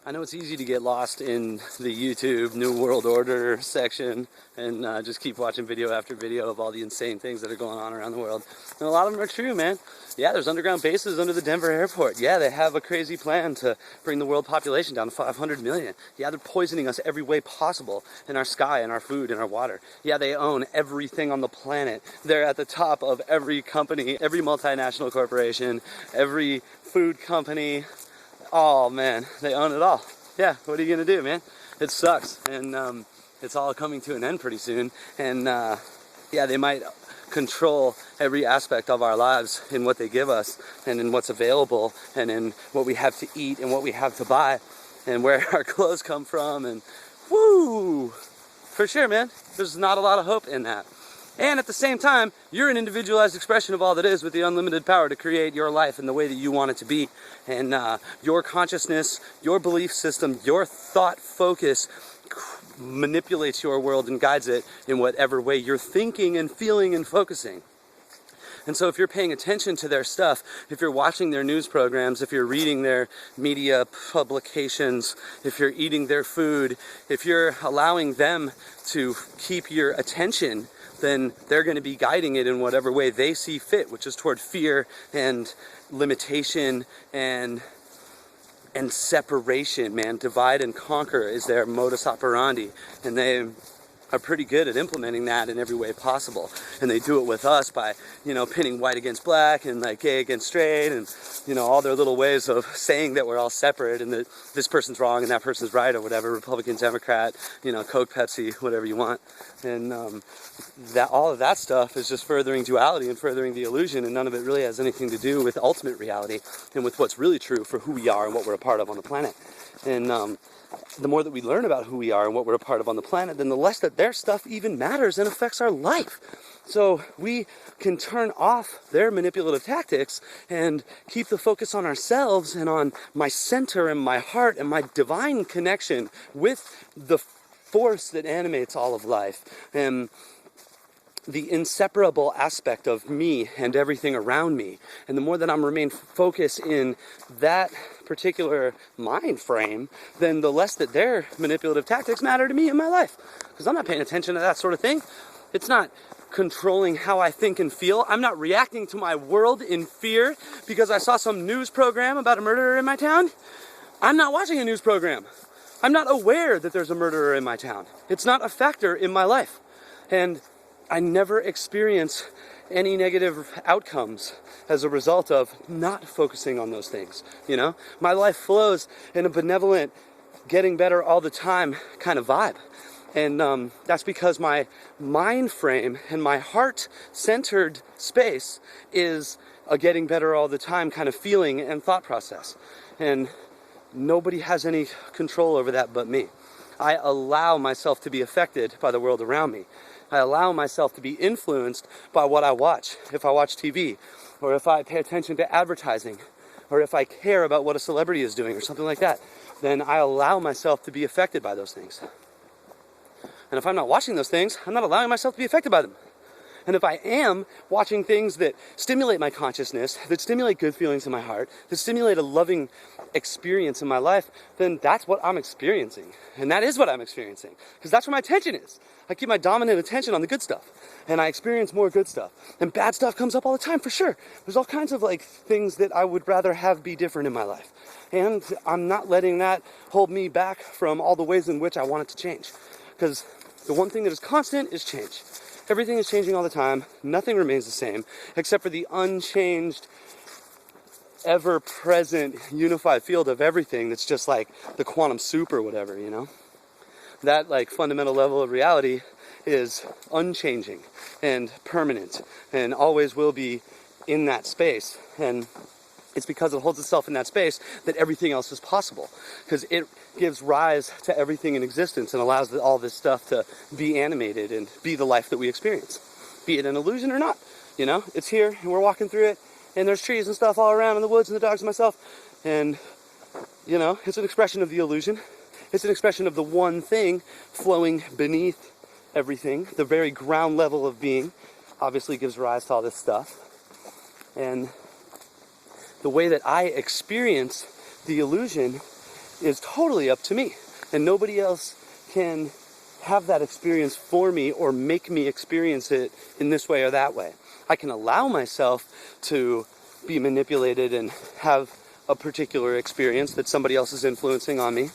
I know it's easy to get lost in the YouTube New World Order section and just keep watching video after video of all the insane things that are going on around the world. And a lot of them are true, man. Yeah, there's underground bases under the Denver airport. Yeah, they have a crazy plan to bring the world population down to 500 million. Yeah, they're poisoning us every way possible in our sky, in our food, in our water. Yeah, they own everything on the planet. They're at the top of every company, every multinational corporation, every food company. Oh man, they own it all. Yeah, what are you gonna do, man? It sucks, and it's all coming to an end pretty soon. And yeah, they might control every aspect of our lives in what they give us, and in what's available, and in what we have to eat, and what we have to buy, and where our clothes come from. And woo, for sure, man. There's not a lot of hope in that. And at the same time, you're an individualized expression of all that is, with the unlimited power to create your life in the way that you want it to be. And your consciousness, your belief system, your thought focus manipulates your world and guides it in whatever way you're thinking and feeling and focusing. And so if you're paying attention to their stuff, if you're watching their news programs, if you're reading their media publications, if you're eating their food, if you're allowing them to keep your attention, then they're going to be guiding it in whatever way they see fit, which is toward fear and limitation and separation, man. Divide and conquer is their modus operandi, and they are pretty good at implementing that in every way possible. And they do it with us by, pinning white against black and like gay against straight, and all their little ways of saying that we're all separate and that this person's wrong and that person's right, or whatever, Republican, Democrat, Coke, Pepsi, whatever you want. And that all of that stuff is just furthering duality and furthering the illusion, and none of it really has anything to do with ultimate reality and with what's really true for who we are and what we're a part of on the planet. And the more that we learn about who we are and what we're a part of on the planet, then the less that their stuff even matters and affects our life. So we can turn off their manipulative tactics and keep the focus on ourselves and on my center and my heart and my divine connection with the force that animates all of life, and the inseparable aspect of me and everything around me. And the more that I'm remain focused in that particular mind frame, then the less that their manipulative tactics matter to me in my life. Because I'm not paying attention to that sort of thing. It's not controlling how I think and feel. I'm not reacting to my world in fear because I saw some news program about a murderer in my town. I'm not watching a news program. I'm not aware that there's a murderer in my town. It's not a factor in my life. And I never experience any negative outcomes as a result of not focusing on those things. My life flows in a benevolent, getting better all the time kind of vibe. And that's because my mind frame and my heart-centered space is a getting better all the time kind of feeling and thought process. And nobody has any control over that but me. I allow myself to be affected by the world around me. I allow myself to be influenced by what I watch. If I watch TV, or if I pay attention to advertising, or if I care about what a celebrity is doing or something like that, then I allow myself to be affected by those things. And if I'm not watching those things, I'm not allowing myself to be affected by them. And if I am watching things that stimulate my consciousness, that stimulate good feelings in my heart, that stimulate a loving experience in my life, then that's what I'm experiencing. And that is what I'm experiencing. Because that's where my attention is. I keep my dominant attention on the good stuff. And I experience more good stuff. And bad stuff comes up all the time, for sure. There's all kinds of things that I would rather have be different in my life. And I'm not letting that hold me back from all the ways in which I want it to change. Because the one thing that is constant is change. Everything is changing all the time. Nothing remains the same, except for the unchanged, ever-present, unified field of everything that's just like the quantum soup or whatever, That fundamental level of reality is unchanging and permanent and always will be in that space. And it's because it holds itself in that space that everything else is possible. Because it gives rise to everything in existence and allows all this stuff to be animated and be the life that we experience. Be it an illusion or not. It's here and we're walking through it, and there's trees and stuff all around in the woods and the dogs and myself. And, it's an expression of the illusion. It's an expression of the one thing flowing beneath everything. The very ground level of being obviously gives rise to all this stuff. And the way that I experience the illusion is totally up to me. And nobody else can have that experience for me or make me experience it in this way or that way. I can allow myself to be manipulated and have a particular experience that somebody else is influencing on me.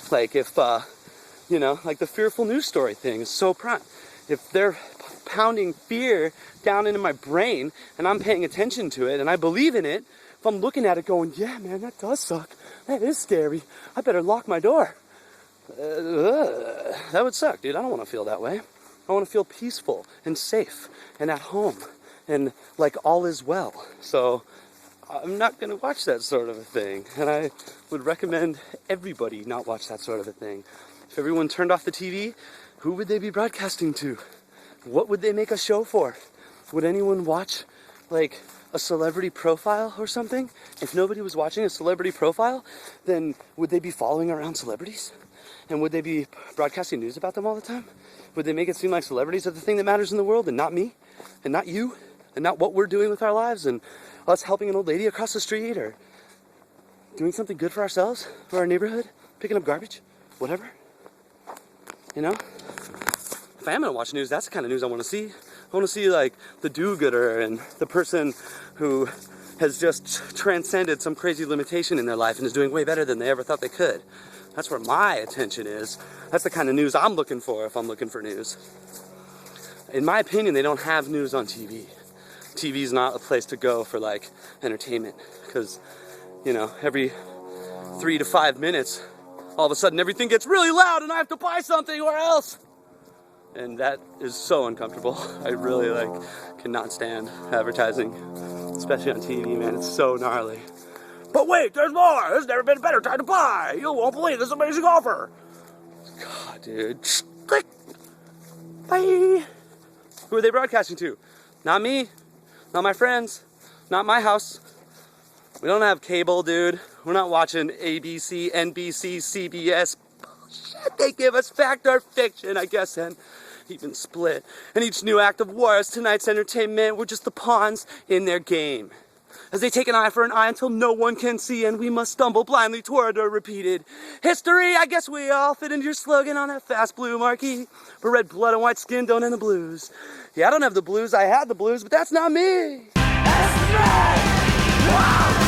Like if, like the fearful news story thing is so prime. If they're pounding fear down into my brain and I'm paying attention to it and I believe in it, if I'm looking at it going, yeah, man, that does suck. That is scary. I better lock my door. That would suck, dude. I don't want to feel that way. I want to feel peaceful and safe and at home and like all is well. So I'm not going to watch that sort of a thing. And I would recommend everybody not watch that sort of a thing. If everyone turned off the TV, who would they be broadcasting to? What would they make a show for? Would anyone watch like a celebrity profile or something? If nobody was watching a celebrity profile, then would they be following around celebrities? And would they be broadcasting news about them all the time? Would they make it seem like celebrities are the thing that matters in the world and not me and not you and not what we're doing with our lives and us helping an old lady across the street or doing something good for ourselves or our neighborhood, picking up garbage, whatever? You know? If I am going to watch news, that's the kind of news I want to see. I want to see like the do-gooder and the person who has just transcended some crazy limitation in their life and is doing way better than they ever thought they could. That's where my attention is. That's the kind of news I'm looking for if I'm looking for news. In my opinion, they don't have news on TV. TV's not a place to go for like entertainment because, every 3 to 5 minutes, all of a sudden everything gets really loud and I have to buy something or else. And that is so uncomfortable. I really cannot stand advertising, especially on TV, man. It's so gnarly. But wait, there's more. There's never been a better time to buy. You won't believe this amazing offer. God, dude. Click. Bye. Who are they broadcasting to? Not me. Not my friends. Not my house. We don't have cable, dude. We're not watching ABC, NBC, CBS. Bullshit. They give us fact or fiction, I guess, and even split. And each new act of war is tonight's entertainment. We're just the pawns in their game. As they take an eye for an eye until no one can see, and we must stumble blindly toward a repeated history. I guess we all fit into your slogan on that fast blue marquee. But red blood and white skin don't end the blues. Yeah, I don't have the blues. I had the blues, but that's not me. That's me. Wow.